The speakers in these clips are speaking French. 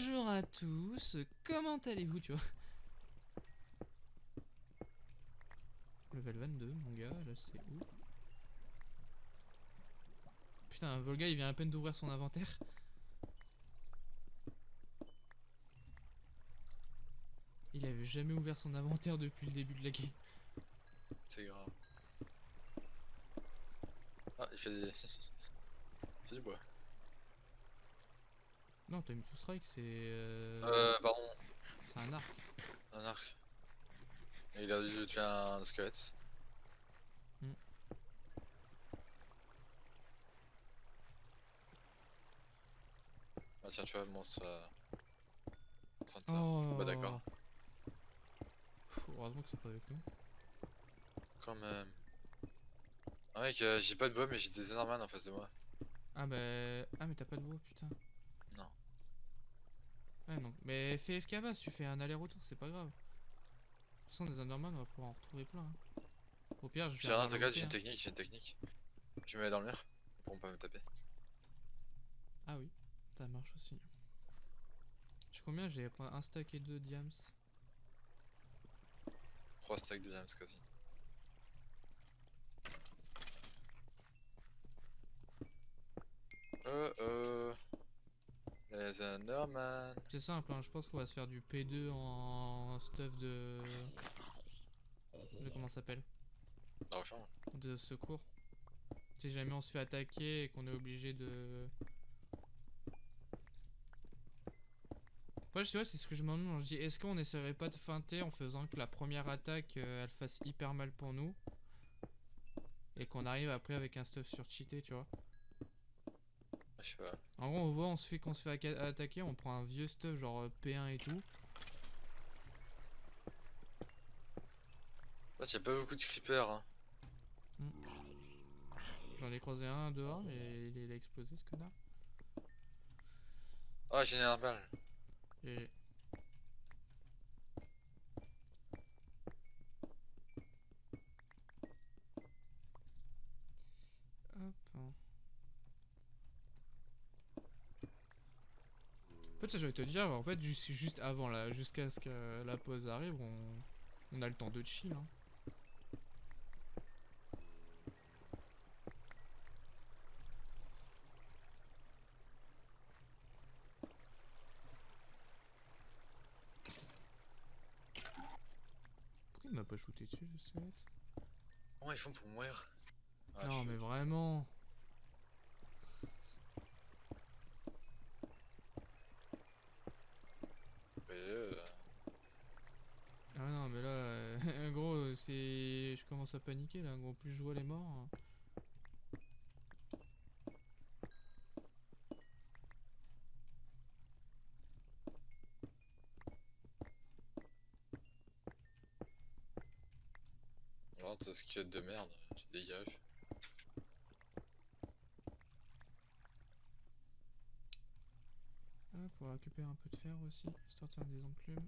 Bonjour à tous, comment allez-vous, tu vois? Level 22, mon gars, là c'est ouf. Putain, Volga il vient à peine d'ouvrir son inventaire. Il avait jamais ouvert son inventaire depuis le début de la game. C'est grave. Ah, il fait des... il fait du bois. Non, t'as mis sous strike, c'est Pardon, c'est un arc. un arc. Et il a dû tuer un squelette. Hmm. Ah tiens, tu vois, le monstre... Bah d'accord. Oh, heureusement qu'ils sont pas avec nous. Quand même. Ah mec, j'ai pas de bois mais j'ai des Enderman en face de moi. Ah bah... Ah mais t'as pas de bois, putain. Non. Ouais non, mais fais FK base, tu fais un aller-retour, c'est pas grave. De toute façon des Enderman on va pouvoir en retrouver plein. Hein. Au pire je J'ai viens rien, voir le t'inquiète, OT, hein. j'ai une technique. Je me mets dans le mur, ils pourront pas me taper. Ah oui, ça marche aussi. J'ai combien? J'ai un stack et 2 diams. 3 stacks de diams quasi. Euh... Les Enderman... C'est simple, hein, je pense qu'on va se faire du P2 en stuff de comment ça s'appelle? Dans le champ. De secours. Si jamais on se fait attaquer et qu'on est obligé de... Moi, tu vois, c'est ce que je me demande. Je dis, est-ce qu'on essaierait pas de feinter en faisant que la première attaque, elle fasse hyper mal pour nous et qu'on arrive après avec un stuff surcheaté, tu vois? Je sais pas. En gros, on voit, on se fait qu'on se fait attaquer, on prend un vieux stuff genre P1 et tout. Là, y'a pas beaucoup de creepers, hein. J'en ai croisé un dehors, mais il a explosé ce connard. Ah, j'ai une Enderman. GG. Hop. En fait, ça, j'allais te dire, en fait, juste avant, là, jusqu'à ce que la pause arrive, on a le temps de chill. Hein. Pourquoi il m'a pas shooté dessus, ce squelette? Comment ils font pour mourir? Ah, Non, mais vraiment. Mais Ah non, mais là, gros, c'est. Je commence à paniquer là, gros. Plus je vois les morts. Hein. alors, t'as ce qu'il y a de merde, tu dégages. Hop, on va récupérer un peu de fer aussi, histoire de faire des enclumes.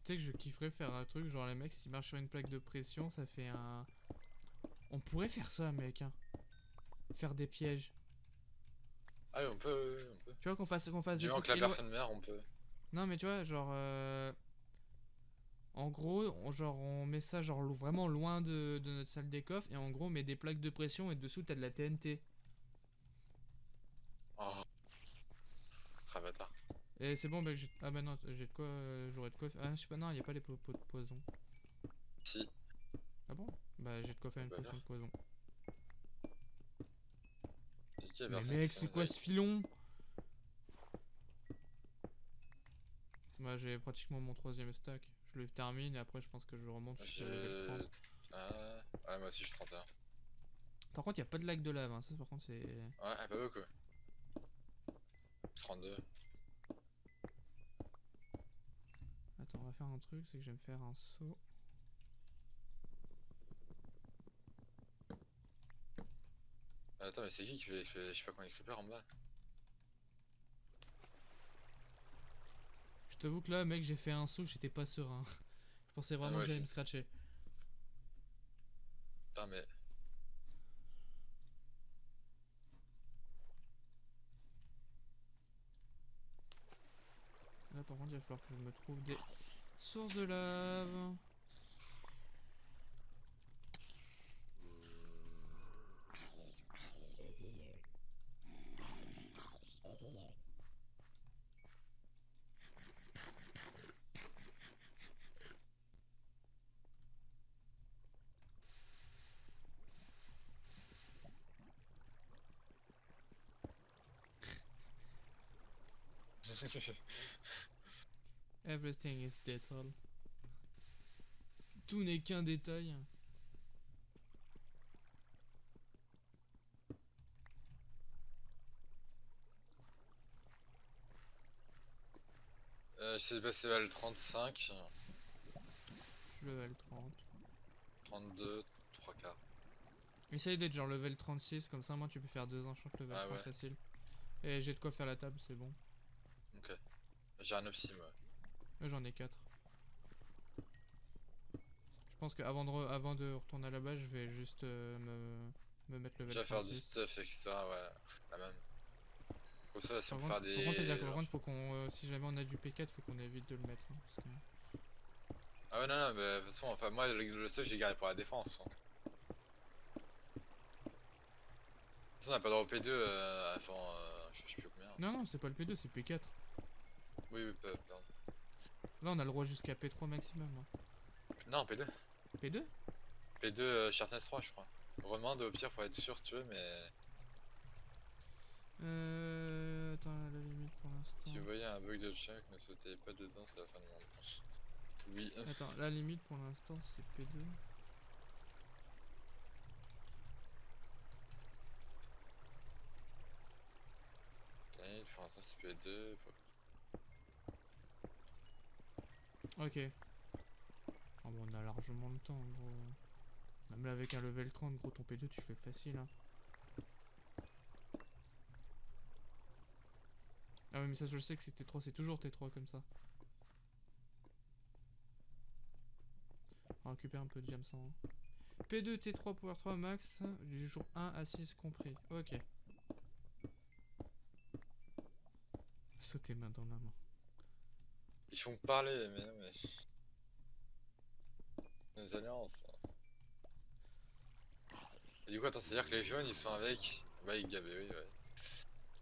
Tu sais que je kifferais faire un truc, genre les mecs, s'ils marchent sur une plaque de pression, ça fait un. On pourrait faire ça, mec. Hein. Faire des pièges. Ah oui, on peut, on peut. Tu vois qu'on fasse Du des moment trucs que la personne meurt, on peut. Non, mais tu vois, genre. En gros, genre on met ça genre vraiment loin de notre salle des coffres et en gros on met des plaques de pression et dessous t'as de la TNT. Oh, Cravatar. Et c'est bon, bah, ah bah non, j'ai de quoi, j'aurais de quoi. Ah, je sais pas, non, y a pas les pots de poison. Si. Ah bon? Bah j'ai de quoi faire On une peut potion faire. de poison. J'ai dit à Mais personne qui mec, s'en c'est quoi aille. ce filon? Bah j'ai pratiquement mon troisième stack. Je le termine et après je pense que je remonte jusqu'à level 30. Ah, moi aussi je suis 31. Par contre, y a pas de lac de lave, hein. Ça par contre c'est. Ouais, pas beaucoup. 32. Attends, on va faire un truc, c'est que je vais me faire un saut. Attends, mais c'est qui fait, je sais pas combien de creepers en bas? Je t'avoue que là, mec, j'ai fait un saut, j'étais pas serein. Je pensais Ah, vraiment moi que j'allais aussi. me scratcher. Putain, mais. par contre, il va falloir que je me trouve des sources de lave. Everything is detail. Tout n'est qu'un détail. J'essaie de passer level 35, Je suis level 30. 32, 3 quarts. Essaye d'être genre level 36, comme ça, moi, tu peux faire 2 enchantes level Ah 30 ouais. facile. Et j'ai de quoi faire la table, c'est bon. Ok. J'ai un opsim, ouais. J'en ai 4. Je pense qu'avant avant de retourner à la base, je vais juste me mettre level Déjà faire du 36. stuff, etc. Ouais, la même. Comme ça, si on peut Par faire contre, c'est-à-dire que des. par contre, faut qu'on, si jamais on a du P4, faut qu'on évite de le mettre. Hein, parce que... Ah ouais, non, non, mais de toute façon, enfin, moi, le stuff, j'ai gardé pour la défense. Hein. De toute façon, on n'a pas droit au P2 avant. Je sais plus combien. Non, non, c'est pas le P2, c'est P4. Oui, oui, pardon. Là, on a le droit jusqu'à P3 maximum. Hein. Non, P2. P2? P2 Sharpness 3, je crois. Redemande au pire pour être sûr si tu veux, mais. Attends, à la limite pour Si l'instant. vous voyez un bug de chunk, ne sautez pas dedans, c'est la fin du monde. Oui. Attends, la limite pour l'instant, c'est P2. Pour l'instant, c'est P2. Ok. Oh, bon, on a largement le temps, gros. Même là, avec un level 30, gros, ton P2, tu fais facile. Hein. Ah, oui, mais ça, je sais que c'est T3, c'est toujours T3 comme ça. On va récupérer un peu de diamant. Hein. P2, T3, Power 3 max, du jour 1 à 6 compris. Ok. Saute tes mains dans la main. Ils font parler, mais non, mais. Nos alliances. Et du coup, attends, c'est-à-dire que les jaunes ils sont avec. Bah, avec Gabé, oui, ouais.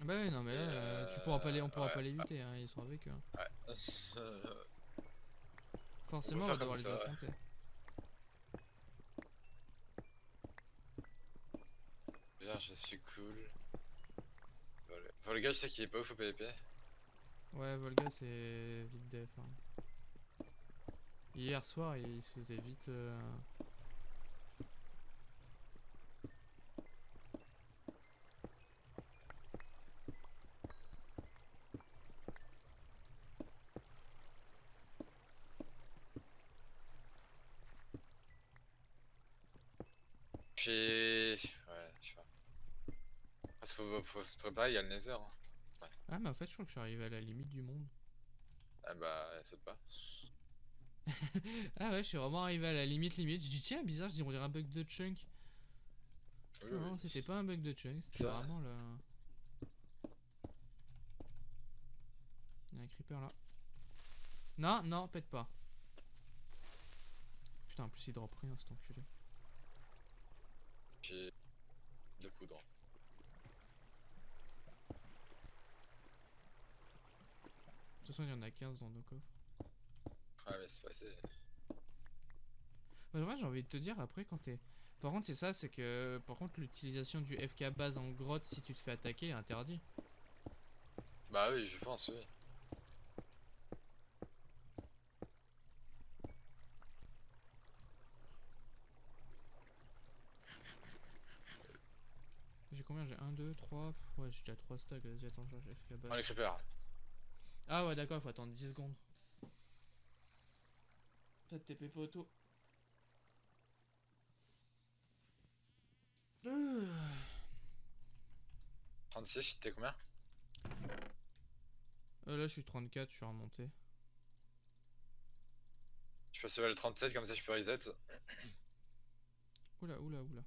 Bah oui, non, mais Et là, tu pourras pas les, on pourra pas ouais, l'éviter, hein, ils sont avec eux. Hein. ouais. On peut Forcément, on va faire comme devoir les ça, ouais. affronter. Bien, je suis cool. Voilà. Enfin, le gars, je sais qu'il est pas ouf au PvP. Ouais, Volga, c'est vite def. Hein. Hier soir, il se faisait vite. J'ai. Ouais, je sais pas. Parce qu'il faut se préparer, il y a le Nether. Hein. Ouais. Ah, mais en fait, je crois que je suis arrivé à la limite du monde. Ah bah, saute pas. Ah ouais, je suis vraiment arrivé à la limite. Je dis, tiens, bizarre, je dis, on dirait un bug de chunk. Oui, Non, oui. c'était pas un bug de chunk, c'était Ça. vraiment le. Il y a un creeper là. Non, non, pète pas. Putain, en plus, il drop rien, cet enculé. J'ai 2 poudres. De toute façon, il y en a 15 dans nos coffres. Ouais, mais c'est passé. Ouais, j'ai envie de te dire, après, quand t'es. Par contre, c'est ça, c'est que. Par contre, l'utilisation du FK base en grotte si tu te fais attaquer est interdit. Bah oui, je pense, oui. J'ai combien? J'ai 1, 2, 3. Ouais, j'ai déjà 3 stacks. Vas-y, attends, je cherche FK Oh, les base. creepers. Ah ouais, d'accord, il faut attendre 10 secondes. Peut-être TP pas auto. 36, t'es combien? Là, je suis 34, je suis remonté. Je passe level 37, comme ça je peux reset. Oula, oula, oula.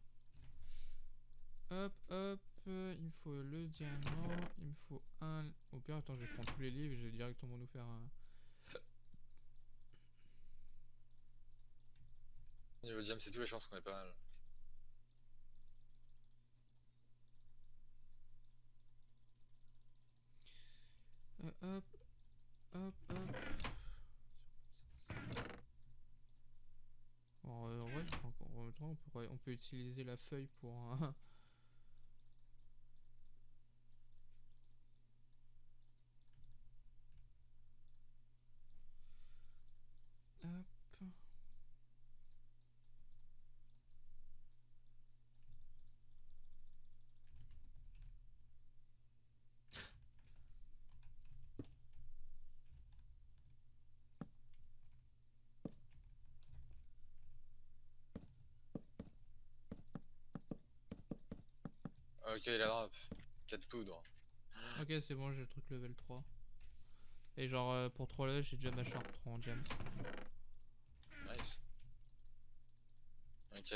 Hop, hop. il me faut le diamant, il me faut un... Au pire, attends, je vais prendre tous les livres et je vais directement nous faire un... Niveau jam, c'est tout, les chances qu'on est pas mal. Hop, hop, hop. En vrai, en même temps, on peut utiliser la feuille pour un... Hop. Ok, il a drop. 4 poudres. Ok, c'est bon, j'ai le truc level 3. Et genre, pour 3 levels, j'ai déjà ma sharp 3 en gems. Nice. Ok.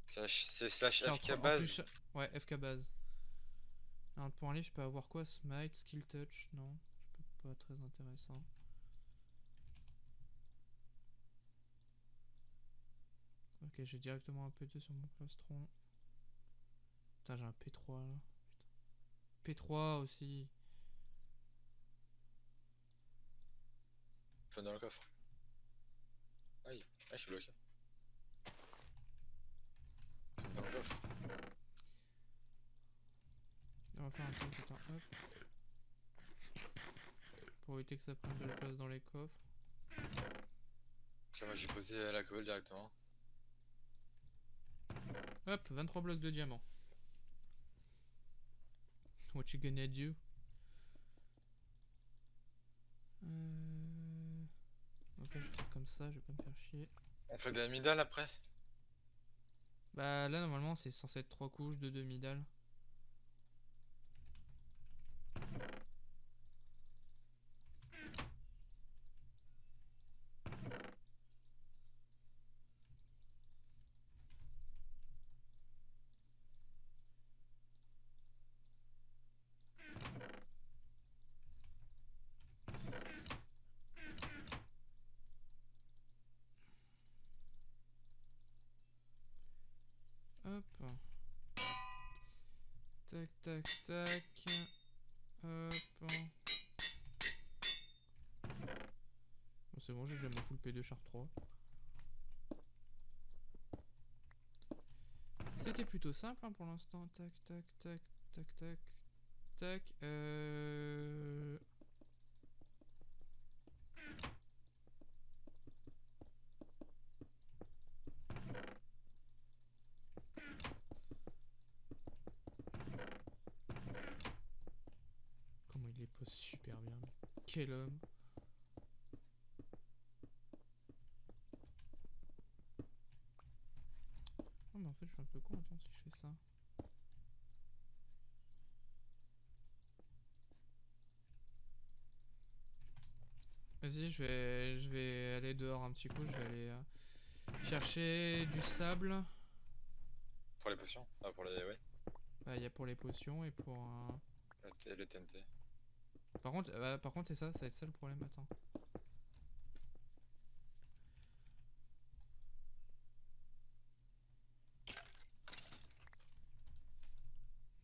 C'est slash Sharp FK 3, en base. plus, ouais, FK base. Alors, pour un livre, je peux avoir quoi? Smite, skill touch? Non, je peux pas, très intéressant. Ok, j'ai directement un P2 sur mon plastron. Putain, j'ai un P3 là. Putain. P3 aussi. Fun dans le coffre. Aïe, je suis bloqué. Fun dans le coffre. On va faire un truc, attends, hop. Pour éviter que ça prenne de la place dans les coffres. Ok, moi j'ai posé la cobble directement. Hop, 23 blocs de diamant. What you gonna do? Ok, je vais faire comme ça, je vais pas me faire chier. On fait des amygdales après? Bah là, normalement, c'est censé être 3 couches de demi-dalle. Hop. Tac, tac, tac. Hop. Bon, c'est bon, j'ai déjà mon full P2 Sharp 3. C'était plutôt simple hein, pour l'instant. Tac, tac, tac, tac, tac, tac. Comment il les pose super bien. Quel homme. Oh mais en fait je suis un peu con, attends si je fais ça. Vas-y, je vais aller dehors un petit coup, je vais aller chercher du sable. Pour les potions? Ah, pour les. Ouais. Bah, il y a pour les potions et pour un... Les TNT. Par contre c'est ça, ça va être ça le problème, attends.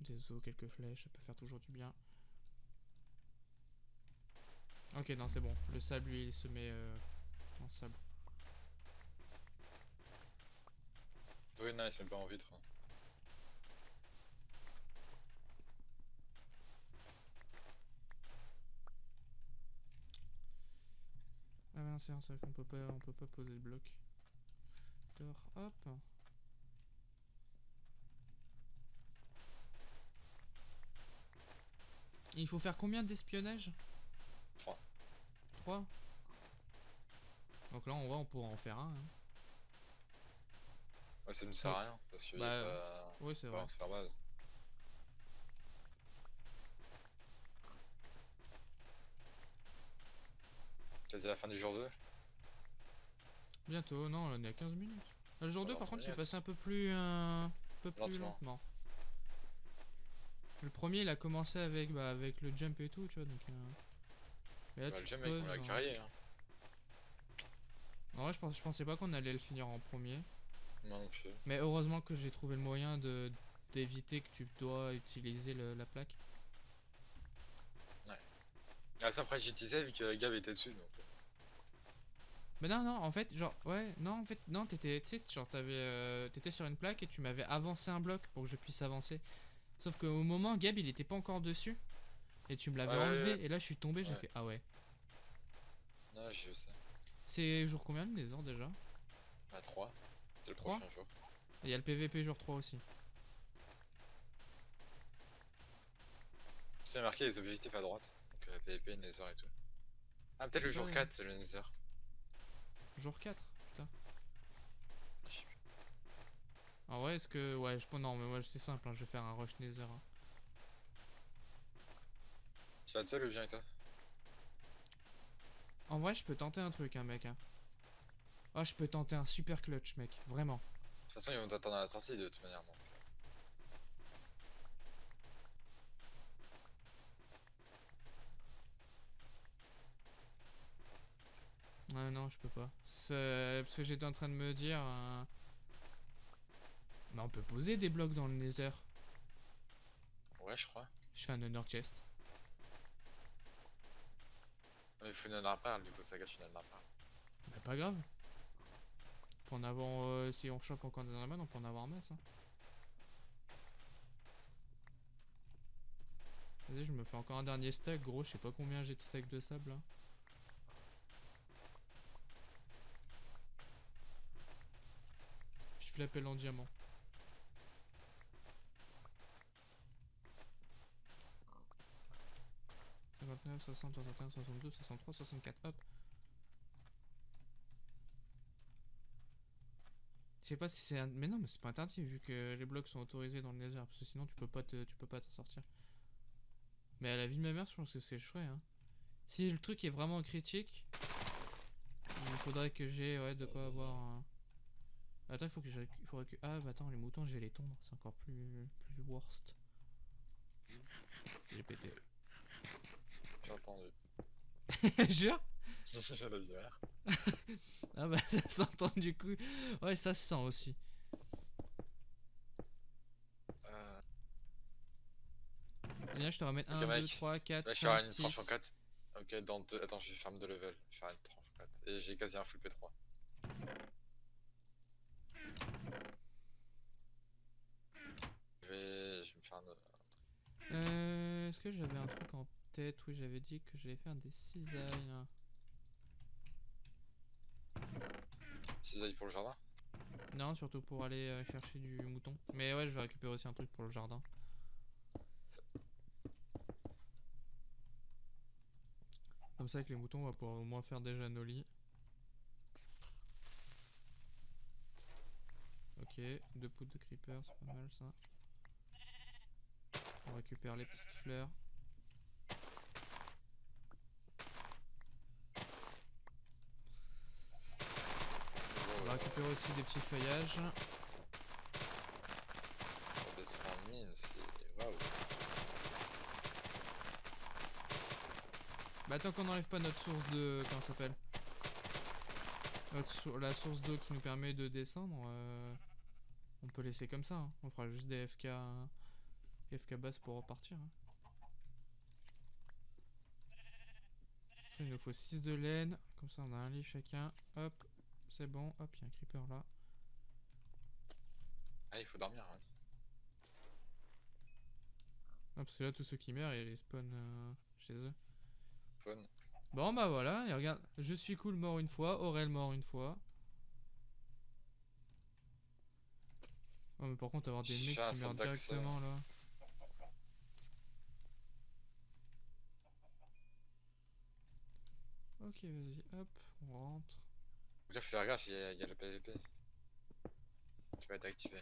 Des os, quelques flèches, ça peut faire toujours du bien. Ok, non, c'est bon. Le sable, lui, il se met en sable. Oui, non, il se met pas en vitre. Ah ben c'est vrai qu'on on peut pas poser le bloc. Dehors, hop. Il faut faire combien d'espionnage? 3. 3. Donc là, en vrai, on pourra en faire un. Hein. Ouais, ça ne sert à rien parce qu'il y a Bah, pas. oui, c'est Pas vrai. en sphère base. Quasi à la fin du jour 2. Bientôt, non, on est à 15 minutes. Le jour 2, Pendant par 5 contre, il est minutes. passé un peu plus Lentement. lentement. Le premier il a commencé avec, bah, avec le jump et tout, tu vois, donc... Et là, Bah, tu le te jeu, mec, poses, on l'a genre. carrié. Hein. En vrai, je pensais pas qu'on allait le finir en premier. Moi non plus. Mais heureusement que j'ai trouvé le moyen de d'éviter que tu dois utiliser la plaque. Ouais. Ah, ça, après, j'utilisais vu que Gab était dessus. Donc... Mais non, non, en fait, genre, ouais, non, en fait, non, t'étais, tu sais, genre, t'étais sur une plaque et tu m'avais avancé un bloc pour que je puisse avancer. Sauf qu'au moment, Gab, il était pas encore dessus. Et tu me l'avais Ouais. enlevé. Et là, je suis tombé, j'ai Ouais. fait, ah ouais. Non, j'ai vu ça. C'est jour combien le Nether déjà? À 3. C'est le 3. prochain jour. Il y a le PVP jour 3 aussi. Tu as marqué les objectifs à droite. Donc PvP, Nether et tout. Ah, peut-être J'ai le pas, jour 4, c'est le Nether. jour 4, putain. Je sais plus. Ah ouais, est-ce que. Ouais, non, mais moi c'est simple, hein, je vais faire un rush Nether. Hein. Tu vas seul ou je viens avec toi? En vrai, je peux tenter un truc, hein, mec. Hein. Ah, je peux tenter un super clutch, mec. Vraiment. De toute façon, ils vont t'attendre à la sortie de toute manière. Donc. Ouais, non, je peux pas. Parce que j'étais en train de me dire. Mais on peut poser des blocs dans le Nether. Ouais, je crois. Je fais un honor chest. Mais il faut une arpère, du coup, ça gâche une arpère. Bah, pas grave. On peut en avoir. Si on chope encore des enderman, on peut en avoir en masse. Hein. Vas-y, je me fais encore un dernier stack, gros. Je sais pas combien j'ai de stack de sable là. Vive l'appel en diamant. « 59, 60, 61, 62, 63, 64, hop. Je sais pas si c'est... Mais non, mais c'est pas interdit vu que les blocs sont autorisés dans le nether. Parce que sinon tu peux pas t'en sortir. Mais à la vie de ma mère, je pense que c'est chouette. Hein. Si le truc est vraiment critique, il faudrait que j'ai de quoi avoir un... Attends, il faut que je Ah bah attends, les moutons, je vais les tondre. C'est encore plus worst. J'ai pété. J'ai entendu. Jure. J'ai la bière. Ah bah ça s'entend du coup. Ouais, ça se sent aussi. Et là, je te ramène Ok, 1, 2, mec. 3, 4, Là, je ferai 5, une tranche en 6. 4. Ok, dans 2. Attends, je vais faire 2 level. Je vais faire une tranche en 4. Et j'ai quasi un full P3. Je vais me faire un. Est-ce que j'avais un truc en tête? Oui, j'avais dit que j'allais faire des cisailles. Hein. Cisailles pour le jardin. Non, surtout pour aller chercher du mouton. Mais ouais, je vais récupérer aussi un truc pour le jardin. Comme ça, avec les moutons, on va pouvoir au moins faire déjà nos lits. Ok, 2 poudres de creeper, c'est pas mal ça. On récupère les petites fleurs. On va récupérer aussi des petits feuillages. On va baisser en mine, c'est. Waouh. Bah tant qu'on n'enlève pas notre source de... Comment ça s'appelle? La source d'eau qui nous permet de descendre, on peut laisser comme ça. Hein. On fera juste des FK basse pour repartir. Hein. Il nous faut 6 de laine. Comme ça on a un lit chacun. Hop, c'est bon. Hop, il y a un creeper là. Ah, il faut dormir. Hein. Ah, parce que là tous ceux qui meurent ils respawnent chez eux. Faune. Bon bah voilà, et regarde, je suis cool mort une fois, Aurel mort une fois. Oh mais par contre avoir des mecs qui meurent directement là. Ok vas-y, hop, on rentre. Donc là, faut faire gaffe, il y a le PVP qui va être activé.